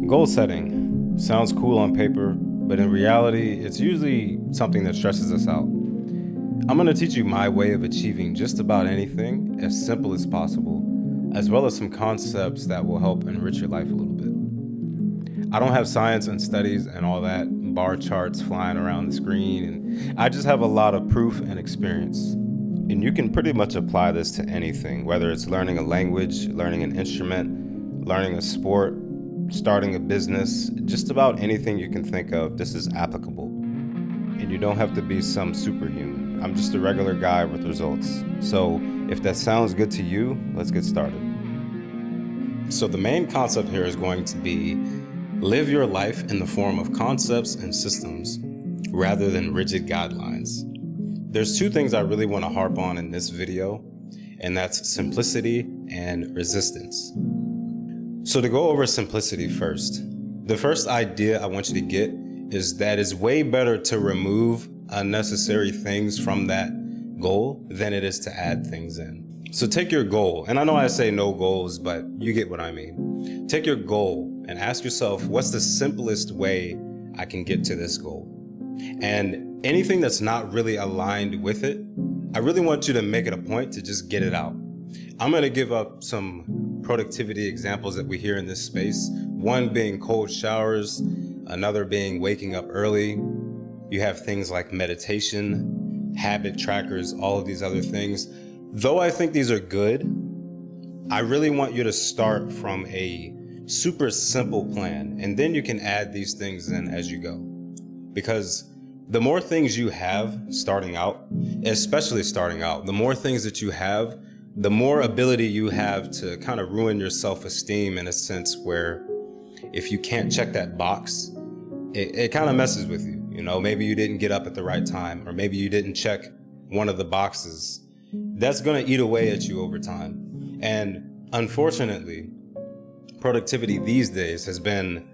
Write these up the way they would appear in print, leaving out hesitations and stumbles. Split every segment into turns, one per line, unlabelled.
Goal setting sounds cool on paper, but in reality, it's usually something that stresses us out. I'm going to teach you my way of achieving just about anything as simple as possible, as well as some concepts that will help enrich your life a little bit. I don't have science and studies and all that, bar charts flying around the screen, and I just have a lot of proof and experience. And you can pretty much apply this to anything, whether it's learning a language, learning an instrument, learning a sport, starting a business, just about anything you can think of, this is applicable. And you don't have to be some superhuman. I'm just a regular guy with results. So if that sounds good to you, let's get started. So the main concept here is going to be live your life in the form of concepts and systems rather than rigid guidelines. There's two things I really want to harp on in this video, and that's simplicity and resistance. So to go over simplicity first, the first idea I want you to get is that it's way better to remove unnecessary things from that goal than it is to add things in. So take your goal, and I know I say no goals, but you get what I mean. Take your goal and ask yourself, what's the simplest way I can get to this goal? And anything that's not really aligned with it, I really want you to make it a point to just get it out. I'm going to give up some productivity examples that we hear in this space. One being cold showers, another being waking up early. You have things like meditation, habit trackers, all of these other things. Though I think these are good, I really want you to start from a super simple plan, and then you can add these things in as you go. Because the more things you have starting out, especially starting out, the more things that you have, the more ability you have to kind of ruin your self-esteem in a sense where if you can't check that box, it kind of messes with you. You know, maybe you didn't get up at the right time, or maybe you didn't check one of the boxes. That's going to eat away at you over time. And unfortunately, productivity these days has been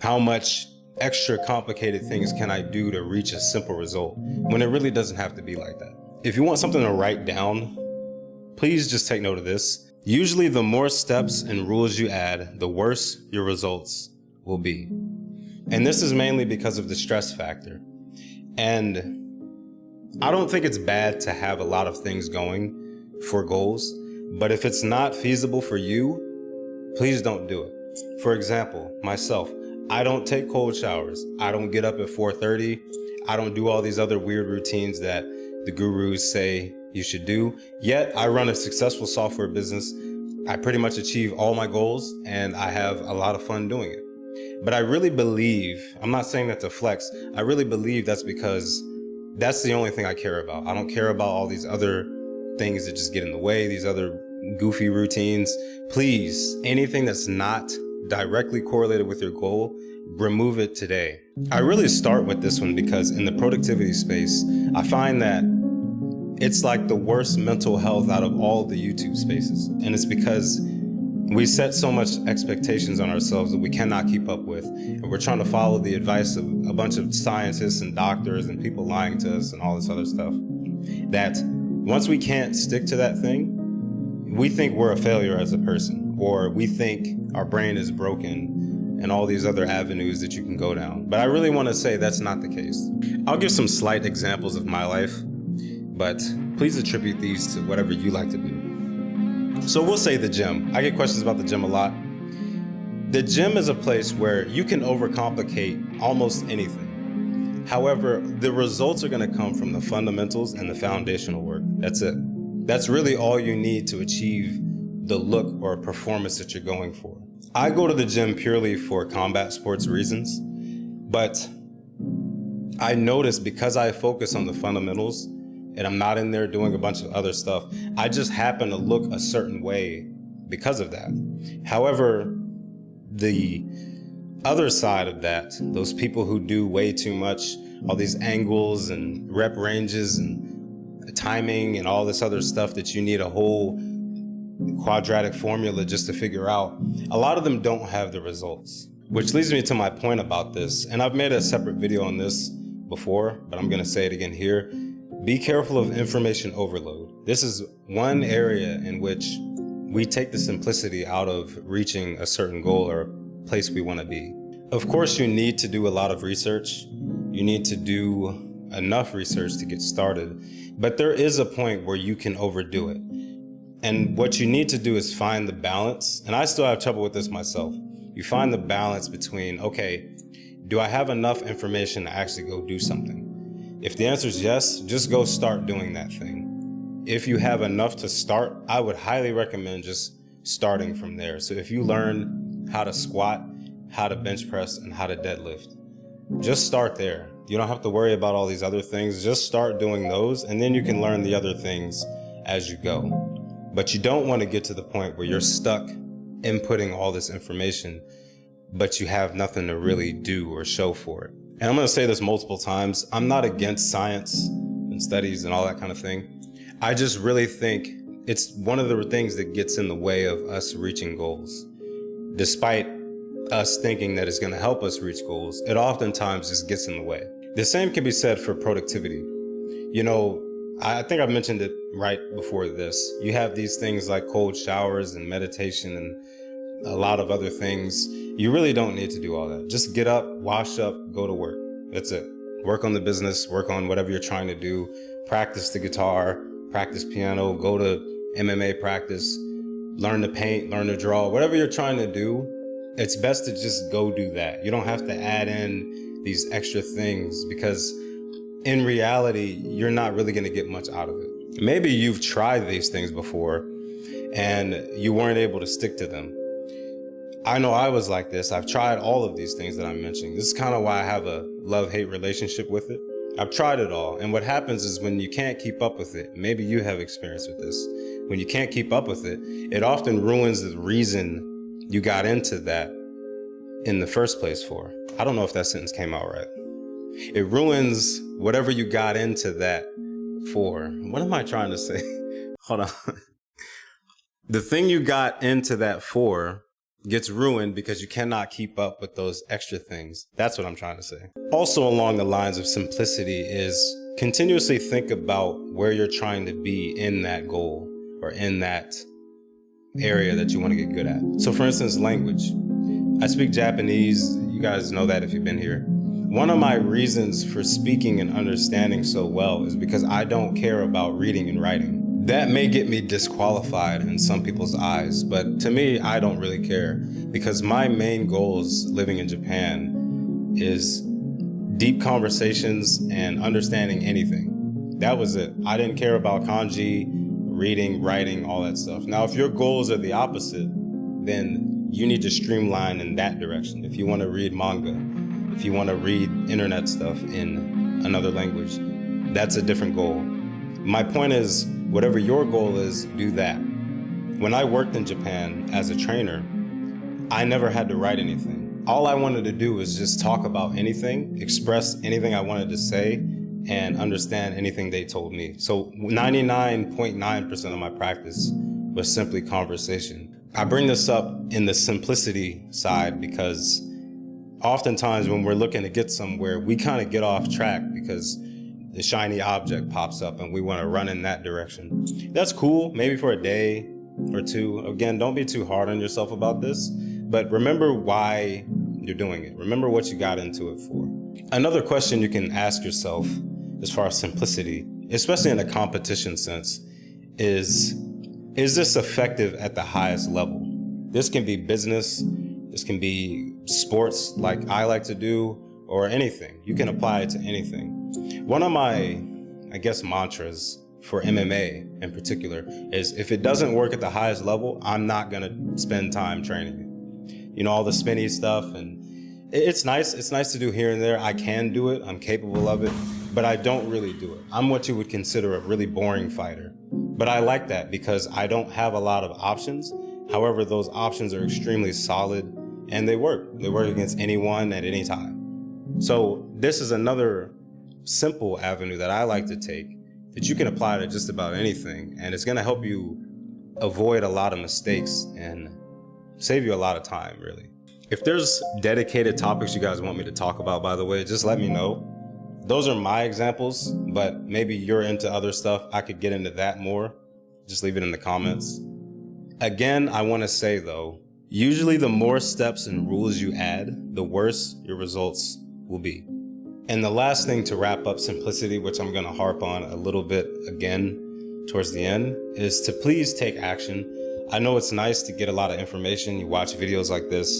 how much extra complicated things can I do to reach a simple result when it really doesn't have to be like that. If you want something to write down, please just take note of this. Usually the more steps and rules you add, the worse your results will be. And this is mainly because of the stress factor. And I don't think it's bad to have a lot of things going for goals, but if it's not feasible for you, please don't do it. For example, myself, I don't take cold showers. I don't get up at 4:30. I don't do all these other weird routines that the gurus say you should do. Yet I run a successful software business. I pretty much achieve all my goals, and I have a lot of fun doing it. But I really believe, I'm not saying that to flex, I really believe that's because that's the only thing I care about. I don't care about all these other things that just get in the way, these other goofy routines. Please, anything that's not directly correlated with your goal, remove it today. I really start with this one because in the productivity space, I find that it's like the worst mental health out of all the YouTube spaces. And it's because we set so much expectations on ourselves that we cannot keep up with. And we're trying to follow the advice of a bunch of scientists and doctors and people lying to us and all this other stuff. That once we can't stick to that thing, we think we're a failure as a person, or we think our brain is broken and all these other avenues that you can go down. But I really want to say that's not the case. I'll give some slight examples of my life, but please attribute these to whatever you like to do. So we'll say the gym. I get questions about the gym a lot. The gym is a place where you can overcomplicate almost anything. However, the results are going to come from the fundamentals and the foundational work. That's it. That's really all you need to achieve the look or performance that you're going for. I go to the gym purely for combat sports reasons, but I notice because I focus on the fundamentals and I'm not in there doing a bunch of other stuff, I just happen to look a certain way because of that. However, the other side of that, those people who do way too much, all these angles and rep ranges and timing and all this other stuff that you need a whole quadratic formula just to figure out, a lot of them don't have the results. Which leads me to my point about this, and I've made a separate video on this before, but I'm going to say it again here. Be careful of information overload. This is one area in which we take the simplicity out of reaching a certain goal or place we want to be. Of course, you need to do a lot of research. You need to do enough research to get started, but there is a point where you can overdo it. And what you need to do is find the balance. And I still have trouble with this myself. You find the balance between, okay, do I have enough information to actually go do something? If the answer is yes, just go start doing that thing. If you have enough to start, I would highly recommend just starting from there. So if you learn how to squat, how to bench press, and how to deadlift, just start there. You don't have to worry about all these other things. Just start doing those, and then you can learn the other things as you go. But you don't want to get to the point where you're stuck inputting all this information, but you have nothing to really do or show for it. And I'm going to say this multiple times. I'm not against science and studies and all that kind of thing. I just really think it's one of the things that gets in the way of us reaching goals. Despite us thinking that it's going to help us reach goals, it oftentimes just gets in the way. The same can be said for productivity. You know, I think I mentioned it right before this. You have these things like cold showers and meditation and a lot of other things. You really don't need to do all that. Just get up, wash up, go to work. That's it. Work on the business, work on whatever you're trying to do, practice the guitar, practice piano, go to MMA practice, learn to paint, learn to draw, whatever you're trying to do. It's best to just go do that. You don't have to add in these extra things because in reality, you're not really going to get much out of it. Maybe you've tried these things before and you weren't able to stick to them. I know I was like this. I've tried all of these things that I'm mentioning. This is kind of why I have a love-hate relationship with it. I've tried it all. And what happens is when you can't keep up with it, maybe you have experience with this. When you can't keep up with it, it often ruins the reason you got into that in the first place for. I don't know if that sentence came out right. It ruins whatever you got into that for. What am I trying to say? Hold on. The thing you got into that for gets ruined because you cannot keep up with those extra things. That's what I'm trying to say. Also along the lines of simplicity is continuously think about where you're trying to be in that goal or in that area that you want to get good at. So for instance, language. I speak Japanese. You guys know that if you've been here. One of my reasons for speaking and understanding so well is because I don't care about reading and writing. That may get me disqualified in some people's eyes, but to me, I don't really care because my main goals living in Japan is deep conversations and understanding anything. That was it. I didn't care about kanji, reading, writing, all that stuff. Now, if your goals are the opposite, then you need to streamline in that direction. If you want to read manga, if you want to read internet stuff in another language, that's a different goal. My point is, whatever your goal is, do that. When I worked in Japan as a trainer, I never had to write anything. All I wanted to do was just talk about anything, express anything I wanted to say, and understand anything they told me. So 99.9% of my practice was simply conversation. I bring this up in the simplicity side because oftentimes when we're looking to get somewhere, we kind of get off track because the shiny object pops up and we want to run in that direction. That's cool, maybe for a day or two. Again, don't be too hard on yourself about this, but remember why you're doing it. Remember what you got into it for. Another question you can ask yourself as far as simplicity, especially in a competition sense, is this effective at the highest level? This can be business, this can be sports like I like to do, or anything. You can apply it to anything. One of my, I guess, mantras for MMA in particular is if it doesn't work at the highest level, I'm not gonna spend time training it. You know, all the spinny stuff, and it's nice to do here and there. I can do it, I'm capable of it, but I don't really do it. I'm what you would consider a really boring fighter. But I like that because I don't have a lot of options. However, those options are extremely solid and they work. They work against anyone at any time. So this is another simple avenue that I like to take that you can apply to just about anything. And it's gonna help you avoid a lot of mistakes and save you a lot of time, really. If there's dedicated topics you guys want me to talk about, by the way, just let me know. Those are my examples, but maybe you're into other stuff. I could get into that more. Just leave it in the comments. Again, I want to say though, Usually the more steps and rules you add, the worse your results will be. And the last thing to wrap up simplicity, which I'm going to harp on a little bit again towards the end, is to please take action. I know it's nice to get a lot of information. You watch videos like this,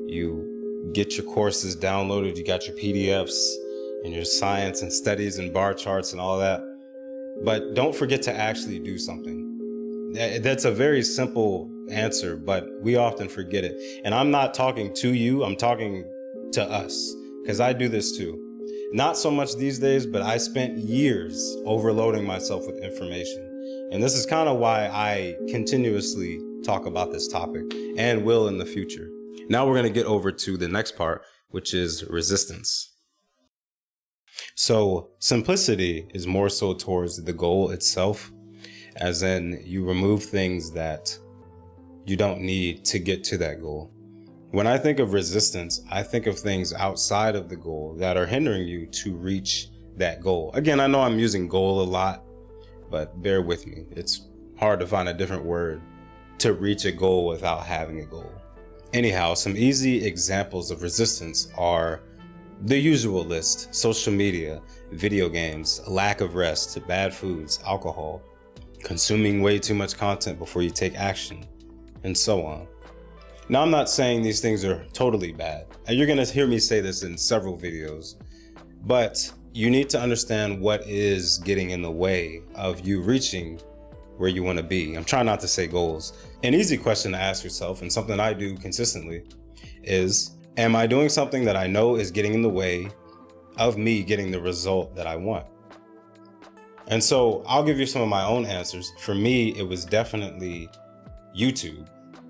you get your courses downloaded, you got your PDFs and your science and studies and bar charts and all that. But don't forget to actually do something. That's a very simple answer, but we often forget it. And I'm not talking to you, I'm talking to us, because I do this too. Not so much these days, but I spent years overloading myself with information. And this is kind of why I continuously talk about this topic and will in the future. Now we're going to get over to the next part, which is resistance. So simplicity is more so towards the goal itself, as in you remove things that you don't need to get to that goal. When I think of resistance, I think of things outside of the goal that are hindering you to reach that goal. Again, I know I'm using goal a lot, but bear with me. It's hard to find a different word to reach a goal without having a goal. Anyhow, some easy examples of resistance are the usual list: social media, video games, lack of rest, bad foods, alcohol, consuming way too much content before you take action, and so on. Now, I'm not saying these things are totally bad, and you're going to hear me say this in several videos, but you need to understand what is getting in the way of you reaching where you want to be. I'm trying not to say goals. An easy question to ask yourself, and something I do consistently, is, am I doing something that I know is getting in the way of me getting the result that I want? And so I'll give you some of my own answers. For me, it was definitely YouTube.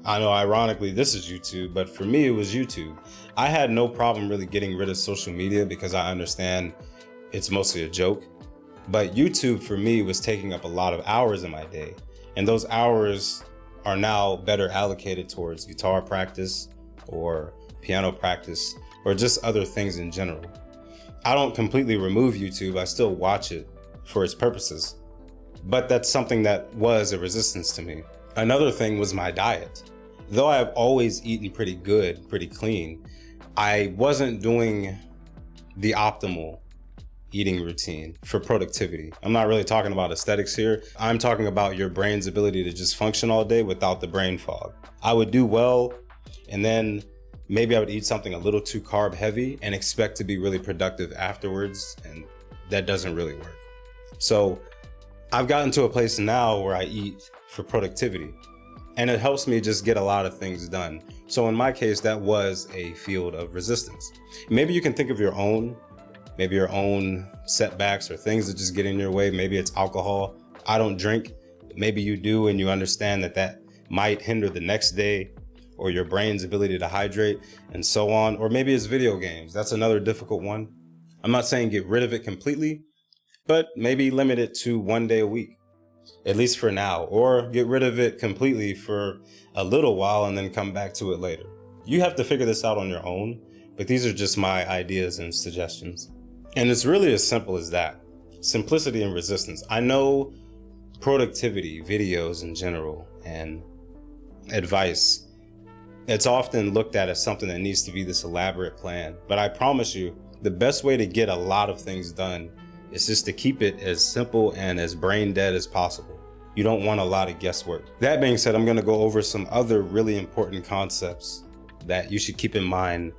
I know, ironically, this is YouTube, but for me, it was YouTube. I had no problem really getting rid of social media because I understand it's mostly a joke. But YouTube for me was taking up a lot of hours in my day. And those hours are now better allocated towards guitar practice or piano practice or just other things in general. I don't completely remove YouTube. I still watch it for its purposes. But that's something that was a resistance to me. Another thing was my diet. Though I've always eaten pretty good, pretty clean, I wasn't doing the optimal eating routine for productivity. I'm not really talking about aesthetics here. I'm talking about your brain's ability to just function all day without the brain fog. I would do well, and then maybe I would eat something a little too carb heavy and expect to be really productive afterwards, and that doesn't really work. So I've gotten to a place now where I eat for productivity, and it helps me just get a lot of things done. So in my case, that was a field of resistance. Maybe you can think of your own setbacks or things that just get in your way. Maybe it's alcohol. I don't drink. Maybe you do, and you understand that that might hinder the next day or your brain's ability to hydrate and so on. Or maybe it's video games. That's another difficult one. I'm not saying get rid of it completely, but maybe limit it to 1 day a week, at least for now, or get rid of it completely for a little while and then come back to it later. You have to figure this out on your own, but these are just my ideas and suggestions. And it's really as simple as that. Simplicity and resistance. I know productivity, videos in general, and advice, it's often looked at as something that needs to be this elaborate plan. But I promise you, the best way to get a lot of things done is just to keep it as simple and as brain dead as possible. You don't want a lot of guesswork. That being said, I'm going to go over some other really important concepts that you should keep in mind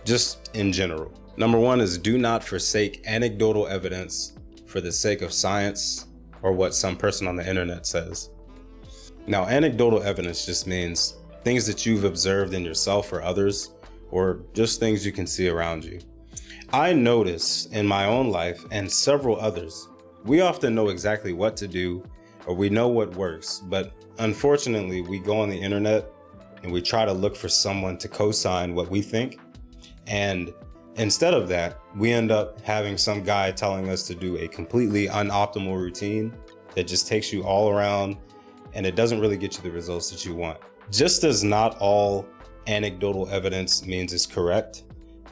just in general. Number one is do not forsake anecdotal evidence for the sake of science or what some person on the internet says. Now, anecdotal evidence just means things that you've observed in yourself or others, or just things you can see around you. I notice in my own life and several others, we often know exactly what to do or we know what works, but unfortunately we go on the internet and we try to look for someone to co-sign what we think. And instead of that, we end up having some guy telling us to do a completely unoptimal routine that just takes you all around and it doesn't really get you the results that you want. Just as not all anecdotal evidence means it's correct,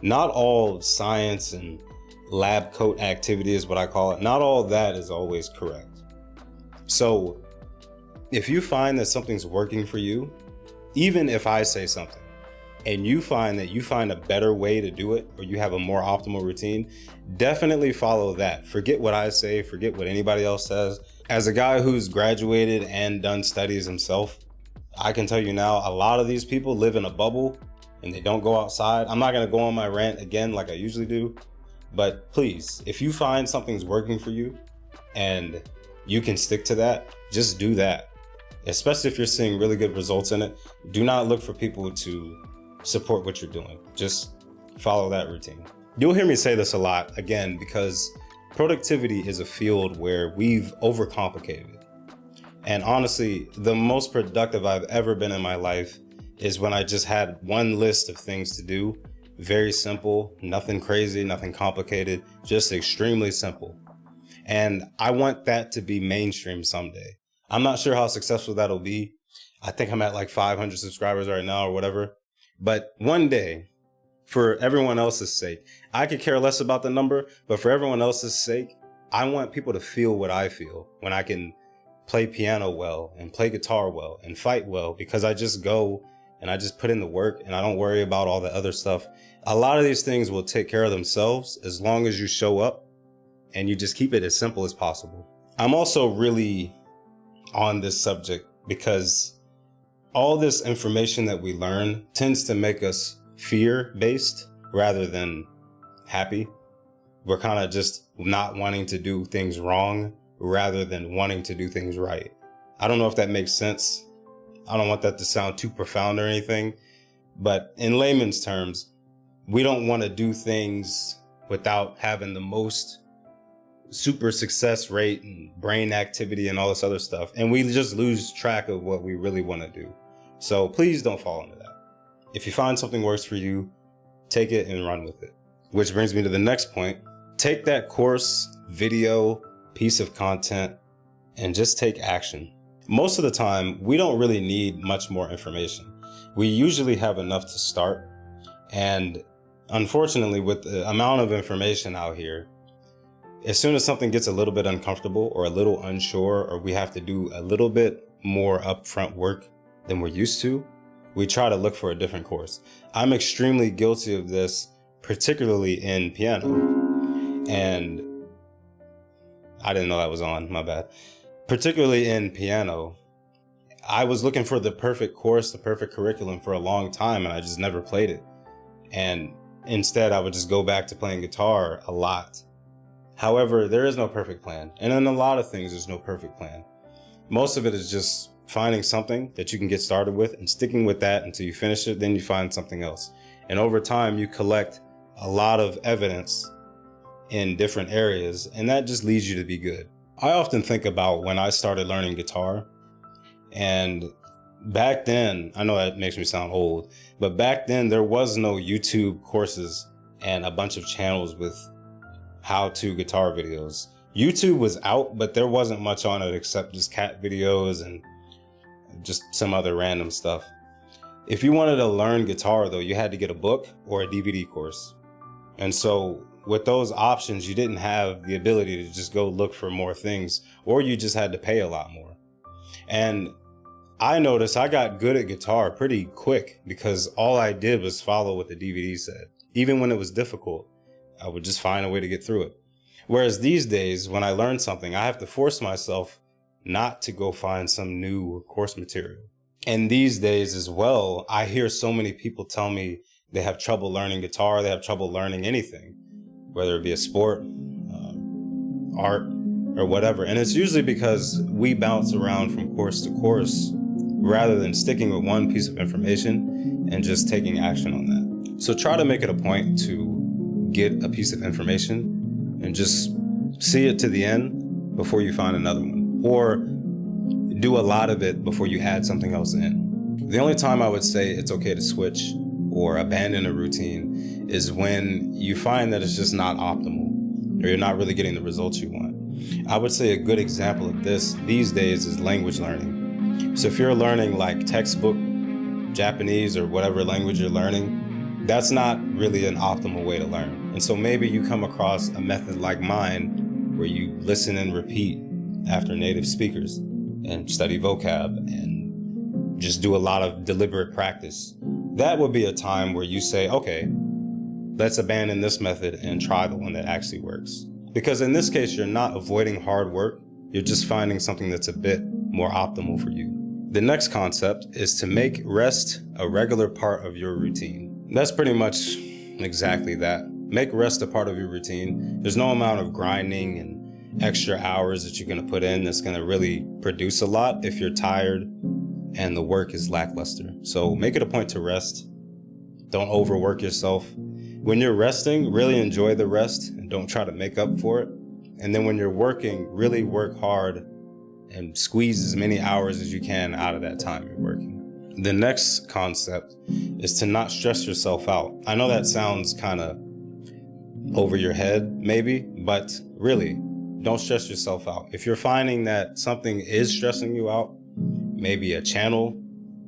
not all science and lab coat activity is what I call it. Not all that is always correct. So if you find that something's working for you, Even if I say something and you find a better way to do it, or you have a more optimal routine, definitely follow that. Forget what I say, forget what anybody else says. As a guy who's graduated and done studies himself, I can tell you now, a lot of these people live in a bubble and they don't go outside. I'm not gonna go on my rant again like I usually do, but please, if you find something's working for you and you can stick to that, just do that. Especially if you're seeing really good results in it. Do not look for people to support what you're doing. Just follow that routine. You'll hear me say this a lot, again, because productivity is a field where we've overcomplicated it. And honestly, the most productive I've ever been in my life is when I just had one list of things to do. Very simple, nothing crazy, nothing complicated, just extremely simple. And I want that to be mainstream someday. I'm not sure how successful that'll be. I think I'm at like 500 subscribers right now or whatever. But one day, for everyone else's sake, I could care less about the number, but for everyone else's sake, I want people to feel what I feel when I can play piano well and play guitar well and fight well, because I just go and I just put in the work and I don't worry about all the other stuff. A lot of these things will take care of themselves as long as you show up and you just keep it as simple as possible. I'm also really on this subject because all this information that we learn tends to make us fear-based rather than happy. We're kind of just not wanting to do things wrong rather than wanting to do things right. I don't know if that makes sense. I don't want that to sound too profound or anything, but in layman's terms, we don't want to do things without having the most super success rate and brain activity and all this other stuff. And we just lose track of what we really want to do. So please don't fall into that. If you find something works for you, take it and run with it. Which brings me to the next point. Take that course, video, piece of content, and just take action. Most of the time, we don't really need much more information. We usually have enough to start. And unfortunately, with the amount of information out here, as soon as something gets a little bit uncomfortable or a little unsure, or we have to do a little bit more upfront work than we're used to, we try to look for a different course. I'm extremely guilty of this, particularly in piano. And I didn't know that was on, my bad. Particularly in piano, I was looking for the perfect course, the perfect curriculum for a long time, and I just never played it. And instead, I would just go back to playing guitar a lot. However, there is no perfect plan. And in a lot of things, there's no perfect plan. Most of it is just finding something that you can get started with and sticking with that until you finish it. Then you find something else. And over time, you collect a lot of evidence in different areas, and that just leads you to be good. I often think about when I started learning guitar, and back then, I know that makes me sound old, but back then there was no YouTube courses and a bunch of channels with how-to guitar videos. YouTube was out, but there wasn't much on it except just cat videos and just some other random stuff. If you wanted to learn guitar though, you had to get a book or a DVD course. And so with those options, you didn't have the ability to just go look for more things, or you just had to pay a lot more. And I noticed I got good at guitar pretty quick because all I did was follow what the DVD said. Even when it was difficult, I would just find a way to get through it. Whereas these days, when I learn something, I have to force myself not to go find some new course material. And these days as well, I hear so many people tell me they have trouble learning guitar, they have trouble learning anything, whether it be a sport, art, or whatever. And it's usually because we bounce around from course to course rather than sticking with one piece of information and just taking action on that. So try to make it a point to get a piece of information and just see it to the end before you find another one, or do a lot of it before you add something else in. The only time I would say it's okay to switch or abandon a routine is when you find that it's just not optimal or you're not really getting the results you want. I would say a good example of this these days is language learning. So if you're learning like textbook Japanese or whatever language you're learning, that's not really an optimal way to learn. And so maybe you come across a method like mine where you listen and repeat after native speakers and study vocab and just do a lot of deliberate practice. That would be a time where you say, okay, let's abandon this method and try the one that actually works. Because in this case, you're not avoiding hard work. You're just finding something that's a bit more optimal for you. The next concept is to make rest a regular part of your routine. That's pretty much exactly that. Make rest a part of your routine. There's no amount of grinding and extra hours that you're going to put in that's going to really produce a lot if you're tired and the work is lackluster. So make it a point to rest. Don't overwork yourself. When you're resting, really enjoy the rest and don't try to make up for it. And then when you're working, really work hard and squeeze as many hours as you can out of that time you're working. The next concept is to not stress yourself out. I know that sounds kind of over your head maybe, but really, don't stress yourself out. If you're finding that something is stressing you out, maybe a channel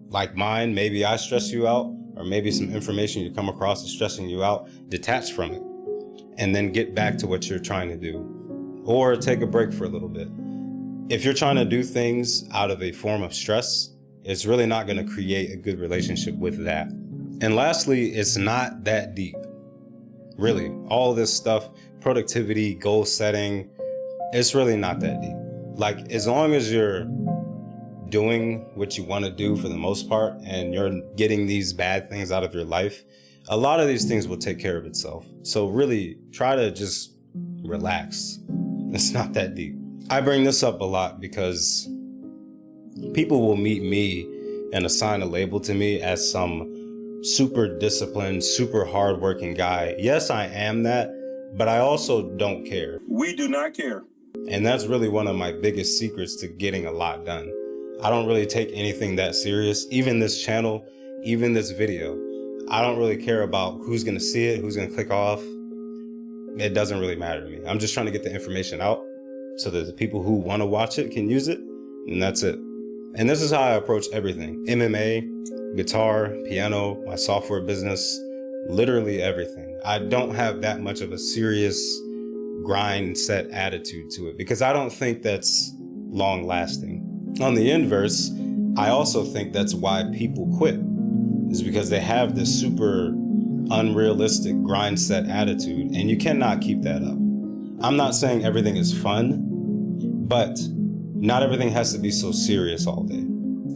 like mine, maybe I stress you out, or maybe some information you come across is stressing you out, detach from it and then get back to what you're trying to do, or take a break for a little bit. If you're trying to do things out of a form of stress, it's really not going to create a good relationship with that. And lastly, it's not that deep. Really, all this stuff, productivity, goal setting, it's really not that deep. Like, as long as you're doing what you want to do for the most part and you're getting these bad things out of your life, a lot of these things will take care of itself. So really try to just relax. It's not that deep. I bring this up a lot because people will meet me and assign a label to me as some super disciplined, super hardworking guy. Yes, I am that, but I also don't care.
We do not care.
And that's really one of my biggest secrets to getting a lot done. I don't really take anything that serious. Even this channel, even this video, I don't really care about who's going to see it, who's going to click off. It doesn't really matter to me. I'm just trying to get the information out so that the people who want to watch it can use it, and that's it. And this is how I approach everything. MMA, guitar, piano, my software business, literally everything. I don't have that much of a serious grind set attitude to it because I don't think that's long lasting. On the inverse, I also think that's why people quit, is because they have this super unrealistic grind set attitude, and you cannot keep that up. I'm not saying everything is fun, but not everything has to be so serious all day.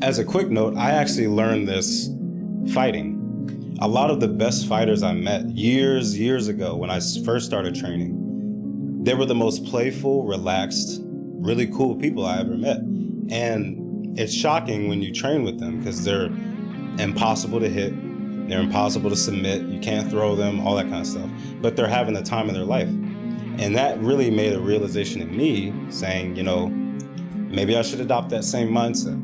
As a quick note, I actually learned this fighting. A lot of the best fighters I met years ago when I first started training, they were the most playful, relaxed, really cool people I ever met. And it's shocking when you train with them because they're impossible to hit, they're impossible to submit, you can't throw them, all that kind of stuff. But they're having the time of their life. And that really made a realization in me saying, you know, maybe I should adopt that same mindset.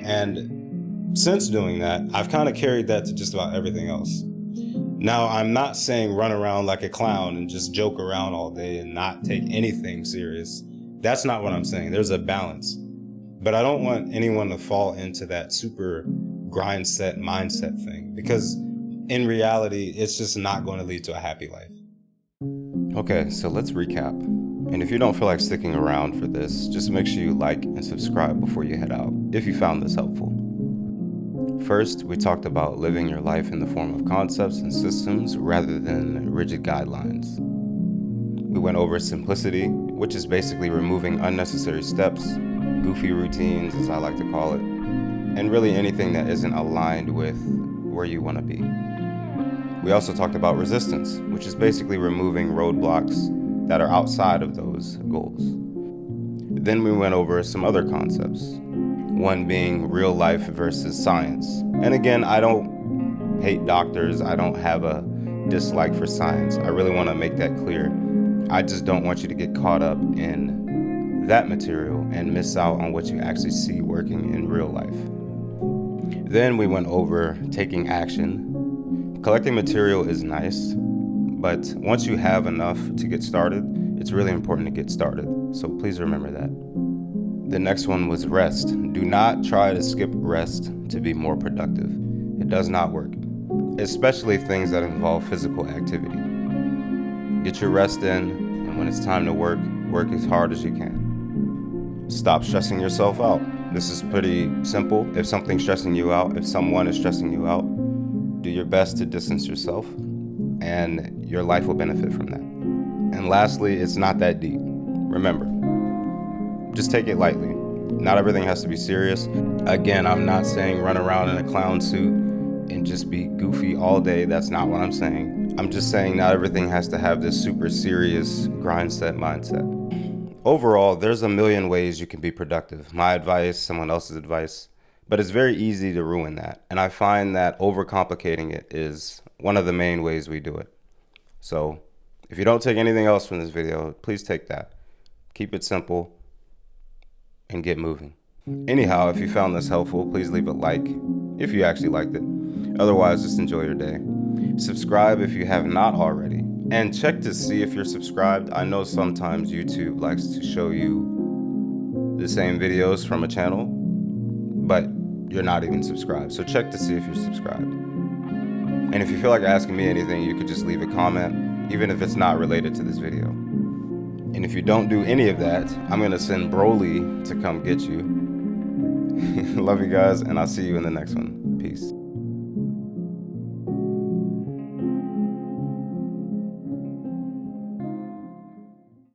And since doing that, I've kind of carried that to just about everything else. Now, I'm not saying run around like a clown and just joke around all day and not take anything serious. That's not what I'm saying. There's a balance. But I don't want anyone to fall into that super grind set mindset thing because in reality, it's just not going to lead to a happy life. Okay, so let's recap. And if you don't feel like sticking around for this, just make sure you like and subscribe before you head out, if you found this helpful. First, we talked about living your life in the form of concepts and systems rather than rigid guidelines. We went over simplicity, which is basically removing unnecessary steps, goofy routines, as I like to call it, and really anything that isn't aligned with where you want to be. We also talked about resistance, which is basically removing roadblocks that are outside of those goals. Then we went over some other concepts, one being real life versus science. And again, I don't hate doctors. I don't have a dislike for science. I really want to make that clear. I just don't want you to get caught up in that material and miss out on what you actually see working in real life. Then we went over taking action. Collecting material is nice, but once you have enough to get started, it's really important to get started. So please remember that. The next one was rest. Do not try to skip rest to be more productive. It does not work, especially things that involve physical activity. Get your rest in, and when it's time to work, work as hard as you can. Stop stressing yourself out. This is pretty simple. If something's stressing you out, if someone is stressing you out, do your best to distance yourself, and your life will benefit from that. And lastly, it's not that deep. Remember, just take it lightly. Not everything has to be serious. Again, I'm not saying run around in a clown suit and just be goofy all day. That's not what I'm saying. I'm just saying not everything has to have this super serious Grindset mindset. Overall, there's a million ways you can be productive. My advice, someone else's advice, but it's very easy to ruin that. And I find that overcomplicating it is one of the main ways we do it. So if you don't take anything else from this video, please take that. Keep it simple and get moving. Anyhow, if you found this helpful, please leave a like if you actually liked it. Otherwise, just enjoy your day. Subscribe if you have not already, and check to see if you're subscribed. I know sometimes YouTube likes to show you the same videos from a channel, but you're not even subscribed. So check to see if you're subscribed. And if you feel like asking me anything, you could just leave a comment, even if it's not related to this video. And if you don't do any of that, I'm gonna send Broly to come get you. Love you guys, and I'll see you in the next one.